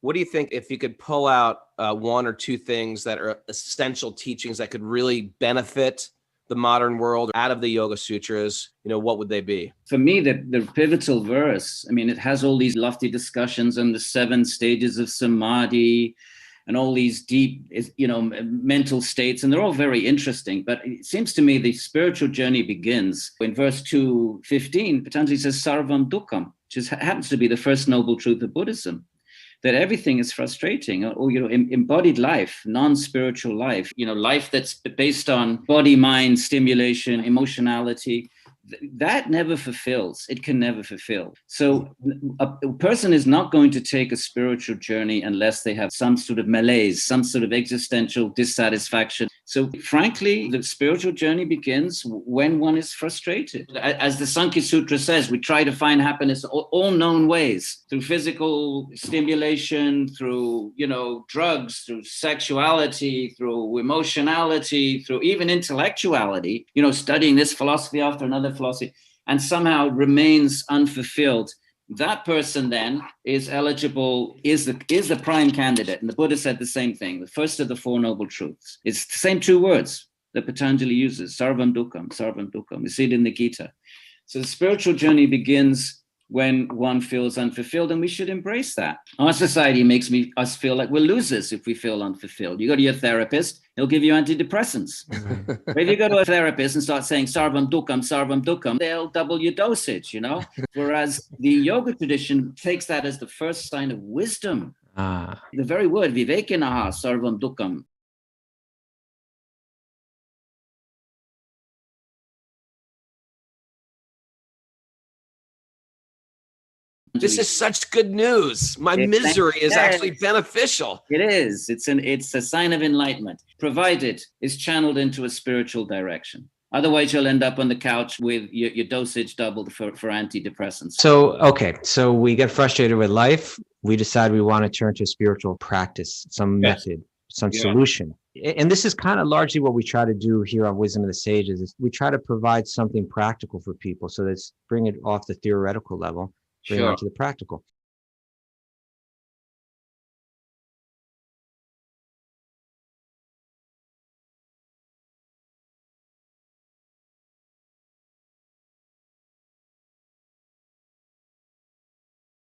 What do you think, if you could pull out one or two things that are essential teachings that could really benefit the modern world out of the Yoga Sutras, what would they be? For me, the pivotal verse, it has all these lofty discussions on the 7 stages of samadhi and all these deep, mental states, and they're all very interesting. But it seems to me the spiritual journey begins in verse 2.15. Patañjali says sarvaṁ duḥkhaṁ, which happens to be the first noble truth of Buddhism. That everything is frustrating, or embodied life, non-spiritual life, life that's based on body, mind, stimulation, emotionality, that never fulfills. It can never fulfill. So a person is not going to take a spiritual journey unless they have some sort of malaise, some sort of existential dissatisfaction. So frankly, the spiritual journey begins when one is frustrated. As the Sankhya Sutra says, we try to find happiness all known ways, through physical stimulation, through, drugs, through sexuality, through emotionality, through even intellectuality, studying this philosophy after another philosophy, and somehow remains unfulfilled. That person then is eligible, is the prime candidate. And the Buddha said the same thing, the first of the 4 noble truths. It's the same 2 words that Patañjali uses, sarvaṁ duḥkhaṁ, sarvaṁ duḥkhaṁ. We see it in the Gita. So the spiritual journey begins when one feels unfulfilled, and we should embrace that. Our society makes us feel like we're losers if we feel unfulfilled. You go to your therapist, he'll give you antidepressants. But if you go to a therapist and start saying sarvaṁ duḥkhaṁ, they'll double your dosage, Whereas the yoga tradition takes that as the first sign of wisdom. The very word vivekinaḥ, sarvaṁ duḥkhaṁ. This is such good news. My misery is actually beneficial. It is. It's a sign of enlightenment, provided it's channeled into a spiritual direction. Otherwise, you'll end up on the couch with your dosage doubled for antidepressants. So we get frustrated with life. We decide we want to turn to spiritual practice, some method, some solution. And this is kind of largely what we try to do here on Wisdom of the Sages. Is we try to provide something practical for people. So let's bring it off the theoretical level. Bring it to the practical.